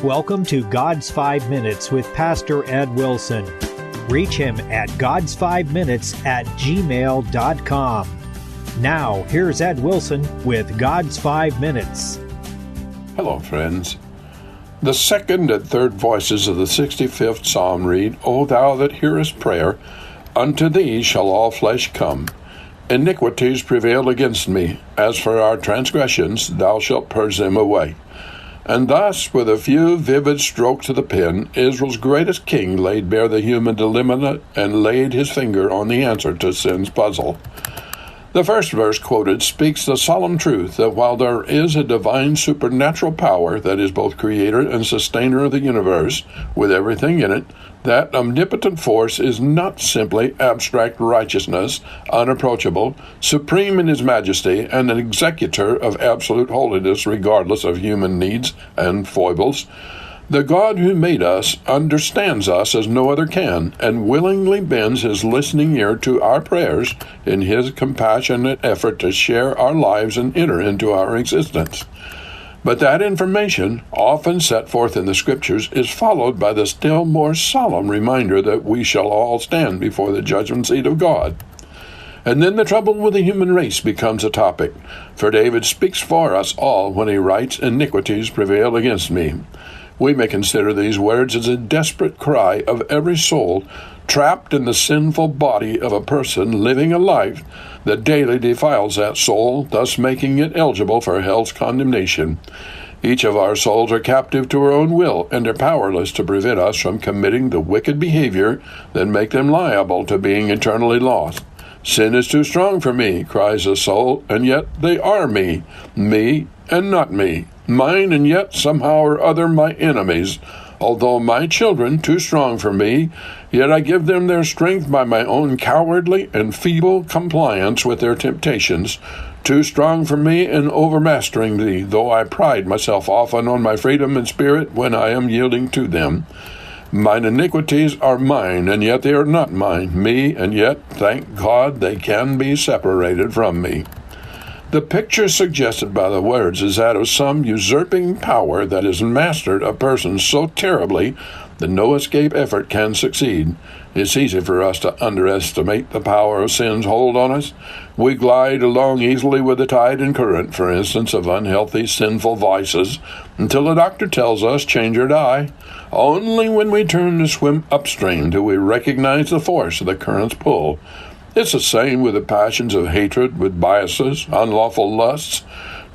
Welcome to God's 5 Minutes with Pastor Ed Wilson. Reach him at GodsFiveMinutes@gmail.com. Now, here's Ed Wilson with God's 5 Minutes. Hello, friends. The second and third voices of the 65th Psalm read, O thou that hearest prayer, unto thee shall all flesh come. Iniquities prevail against me. As for our transgressions, thou shalt purge them away. And thus, with a few vivid strokes of the pen, Israel's greatest king laid bare the human dilemma and laid his finger on the answer to sin's puzzle. The first verse quoted speaks the solemn truth that while there is a divine supernatural power that is both creator and sustainer of the universe, with everything in it, that omnipotent force is not simply abstract righteousness, unapproachable, supreme in his majesty, and an executor of absolute holiness regardless of human needs and foibles. The God who made us understands us as no other can, and willingly bends his listening ear to our prayers in his compassionate effort to share our lives and enter into our existence. But that information, often set forth in the Scriptures, is followed by the still more solemn reminder that we shall all stand before the judgment seat of God. And then the trouble with the human race becomes a topic, for David speaks for us all when he writes, Iniquities prevail against me. We may consider these words as a desperate cry of every soul trapped in the sinful body of a person living a life that daily defiles that soul, thus making it eligible for hell's condemnation. Each of our souls are captive to our own will and are powerless to prevent us from committing the wicked behavior that make them liable to being eternally lost. Sin is too strong for me, cries the soul, and yet they are me and not me, mine and yet somehow or other my enemies. Although my children too strong for me, yet I give them their strength by my own cowardly and feeble compliance with their temptations. Too strong for me in overmastering thee, though I pride myself often on my freedom and spirit when I am yielding to them. Mine iniquities are mine, and yet they are not mine, me, and yet, thank God, they can be separated from me. The picture suggested by the words is that of some usurping power that has mastered a person so terribly that no escape effort can succeed. It's easy for us to underestimate the power of sin's hold on us. We glide along easily with the tide and current, for instance, of unhealthy, sinful vices, until the doctor tells us, change or die. Only when we turn to swim upstream do we recognize the force of the current's pull. It's the same with the passions of hatred, with biases, unlawful lusts.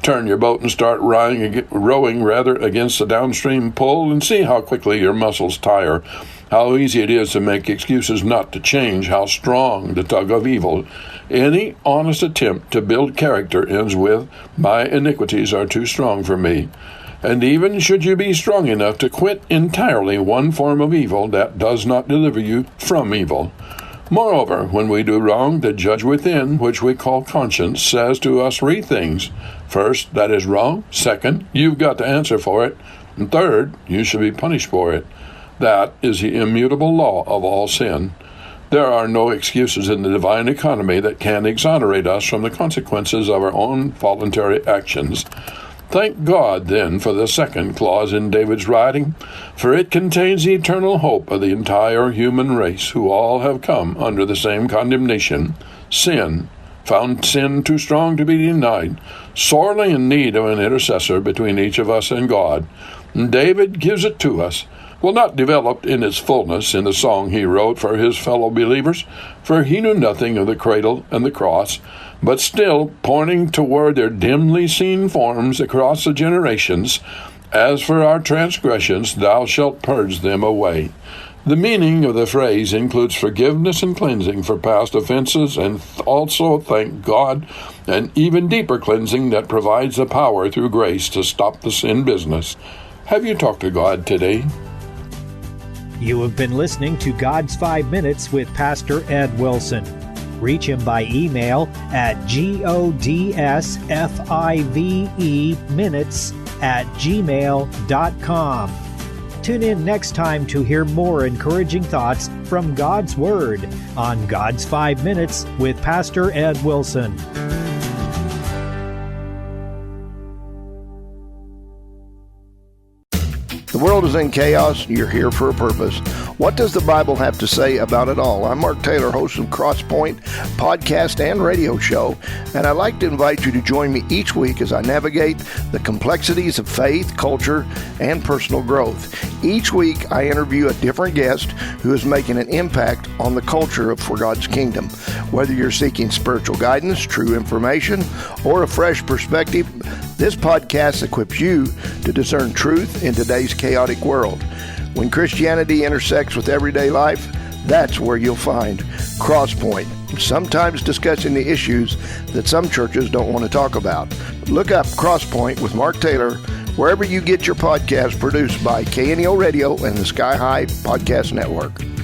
Turn your boat and start rowing against the downstream pull and see how quickly your muscles tire, how easy it is to make excuses not to change, how strong the tug of evil. Any honest attempt to build character ends with, my iniquities are too strong for me. And even should you be strong enough to quit entirely one form of evil, that does not deliver you from evil. Moreover, when we do wrong, the judge within, which we call conscience, says to us three things. First, that is wrong. Second, you've got to answer for it. And third, you should be punished for it. That is the immutable law of all sin. There are no excuses in the divine economy that can exonerate us from the consequences of our own voluntary actions. Thank God, then, for the second clause in David's writing, for it contains the eternal hope of the entire human race, who all have come under the same condemnation. Sin, found sin too strong to be denied, sorely in need of an intercessor between each of us and God. And David gives it to us. Well, not developed in its fullness in the song he wrote for his fellow believers, for he knew nothing of the cradle and the cross, but still pointing toward their dimly seen forms across the generations. As for our transgressions, thou shalt purge them away. The meaning of the phrase includes forgiveness and cleansing for past offenses, and also, thank God, an even deeper cleansing that provides the power through grace to stop the sin business. Have you talked to God today? You have been listening to God's 5 Minutes with Pastor Ed Wilson. Reach him by email at GodsFiveMinutes@gmail.com. Tune in next time to hear more encouraging thoughts from God's Word on God's 5 Minutes with Pastor Ed Wilson. The world is in chaos. You're here for a purpose. What does the Bible have to say about it all? I'm Mark Taylor, host of Crosspoint podcast and radio show, and I'd like to invite you to join me each week as I navigate the complexities of faith, culture, and personal growth. Each week, I interview a different guest who is making an impact on the culture for God's kingdom. Whether you're seeking spiritual guidance, true information, or a fresh perspective, this podcast equips you to discern truth in today's chaotic world. When Christianity intersects with everyday life, that's where you'll find Crosspoint, sometimes discussing the issues that some churches don't want to talk about. Look up Crosspoint with Mark Taylor wherever you get your podcast, produced by KNEO Radio and the Sky High Podcast Network.